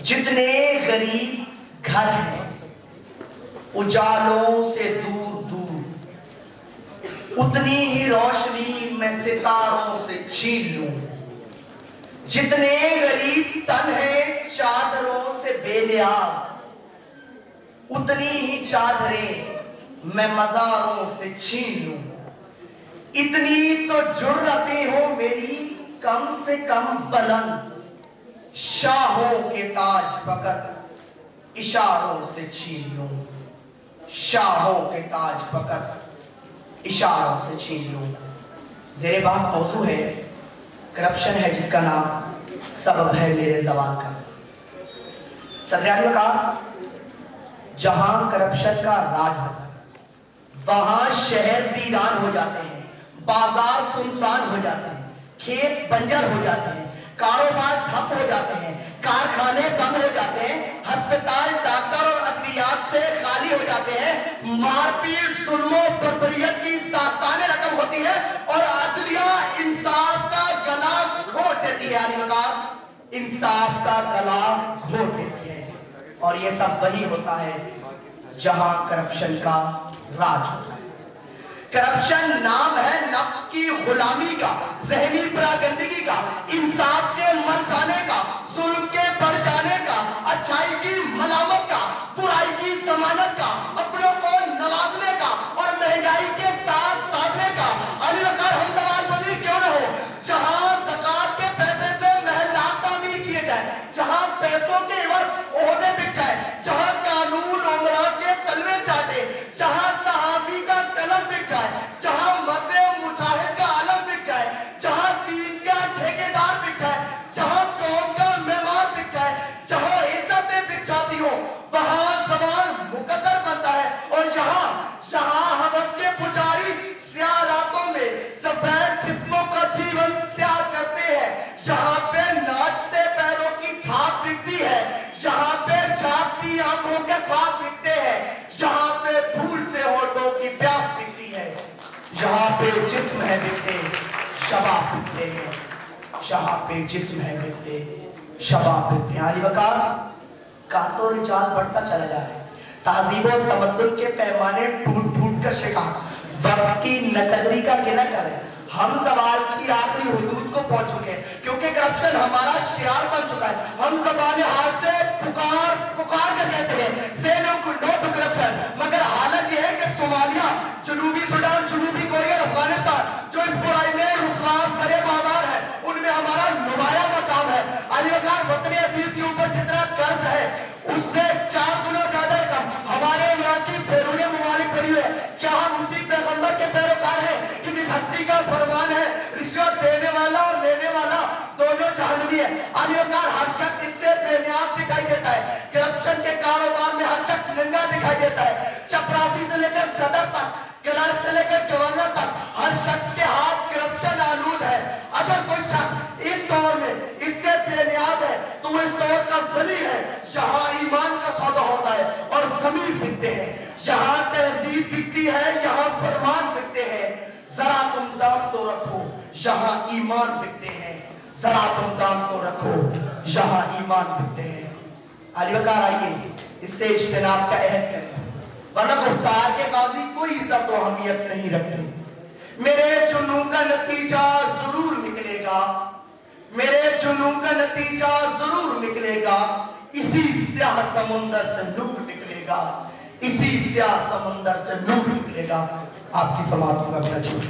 جتنے غریب گھر ہیں اجالوں سے دور دور، اتنی ہی روشنی میں ستاروں سے چھین لوں۔ جتنے غریب تن ہیں چادروں سے بے نیاز، اتنی ہی چادریں میں مزاروں سے چھین لوں۔ اتنی تو جرأتیں ہو میری کم سے کم بلند، شاہوں کے تاج فقط اشاروں سے چھین لوں۔ شاہوں کے تاج فقط اشاروں سے چھین لوں۔ زیر بحث موضوع ہے کرپشن ہے جس کا نام سبب ہے میرے زوال کا۔ صدر اعظم نے کہا جہاں کرپشن کا راج ہوتا ہے وہاں شہر ویران ہو جاتے ہیں، بازار سنسان ہو جاتے ہیں، کھیت بنجر ہو جاتے ہیں، کاروبار ٹھپ ہو جاتے ہیں، کارخانے بند ہو جاتے ہیں، ہسپتال ڈاکٹر اور ادویات سے خالی ہو جاتے ہیں، مار پیٹ ظلم و بربریت کی داستانیں رقم ہوتی ہیں اور عدلیہ انصاف کا گلا گھونٹ دیتی ہے۔ علی وقار انصاف کا گلا گھونٹ دیتی ہے، اور یہ سب وہی ہوتا ہے جہاں کرپشن کا راج ہوتا ہے۔ کرپشن نام ہے نفس کی غلامی کا، ذہنی پراگندگی کا، انصاف کے مر جانے کا، ظلم کے بڑھ جانے کا، اچھائی کی ملامت کا، برائی کی ضمانت کا، اپنوں کو نوازنے کا اور مہنگائی کے ساتھ ساتھنے کا۔ علی وقار ہم زوال پذیر کیوں نہ ہو؟ جہاں زکوٰۃ کے پیسے سے محلات تعمیر کیے جائیں، جہاں پیسوں کے عوض عہدے بک جائیں، جہاں قانون عمرا کے تلوے چاٹے، جہاں صحافی کا قلم بک جائے، جہاں مرد مجاہد کا علم بک جائے، جہاں دین کا ٹھیکیدار بک جائے، جہاں قوم کا معمار بک جائے، جہاں عزتیں بک جاتی ہوں وہاں زوال مقدر بنتا ہے۔ اور جہاں ہوس کے پجاری سیاہ راتوں میں سفید جسموں کا جیون سیاہ کرتے ہیں، یہاں پہ ناچتے پیروں کی تھاپ بکتی ہے، یہاں پہ جاگتی آنکھوں کے خواب بکتے ہیں، یہاں پہ پھول سے ہونٹوں کی پیاس بکتی ہے، یہاں پہ جسم ہے بکتے شباب بکتے ہیں، یہاں پہ جسم ہے بکتے شباب بکتے ہیں۔ علی وقار کاتو رجال بڑھتا چلا جا رہا ہے، تہذیب و تمدن کے پیمانے ٹوٹ ٹوٹ کر شکا، وقت کی نقدری کا گلہ کر رہے ہیں۔ ہم زوال کی آخری حدود کو پہنچ چکے ہیں کیونکہ کرپشن ہمارا شعار بن چکا ہے۔ ہم زبان حال سے پکار کر کہتے ہیں say no to corruption، مگر حالت یہ ہے کہ صومالیہ، جنوبی سوڈان، جنوبی کوریا، افغانستان جو اس برائی میں رسوا سرے بازار ہے ان میں ہمارا نمایاں مقام ہے۔ علی وقار وطن عزیز کے اوپر جتنا قرض ہے اس سے 4 گنا زیادہ رقم ہمارے امراء کی بیرون ممالک پڑی ہے۔ کیا ہم اسی پیغمبر کے پیروکار ہیں کہ جس ہستی کا فرمان ہے رشوت دینے والا اور لینے والا دونوں جہنمی ہے؟ علی وقار ہر شخص اس سے بے نیاز دکھائی دیتا ہے، کرپشن کے کاروبار میں ہر شخص ننگا دکھائی دیتا ہے، چپراسی سے لے کر صدر تک، کلرک سے لے کر گورنر تک ہر شخص کے ہاتھ کرپشن آلود ہے۔ اگر کوئی شخص اس دور میں اس سے بے نیاز ہے تو وہ اس دور کا ولی ہے۔ جہاں ایمان کا سودا ہوتا ہے اور ضمیر بکتے ہیں، جہاں تہذیب بکتی ہے یہاں فرمان بکتے ہیں۔ ذرا تم دام تو رکھو یہاں ایمان بکتے ہیں، ذرا تم دام تو رکھو یہاں ایمان بکتے ہیں۔ علی وقار آئیے اس سے اجتناب کا عہد کریں ورنہ گفتار کے قاضی کوئی عزت و اہمیت نہیں رکھتے۔ میرے جنون کا نتیجہ ضرور نکلے گا، میرے جنون کا نتیجہ ضرور نکلے گا، اسی سیاہ سمندر سے نور نکلے گا، اسی سیاہ سمندر سے نور نکلے گا۔ آپ کی سماعت کو میں اپنا چھوڑ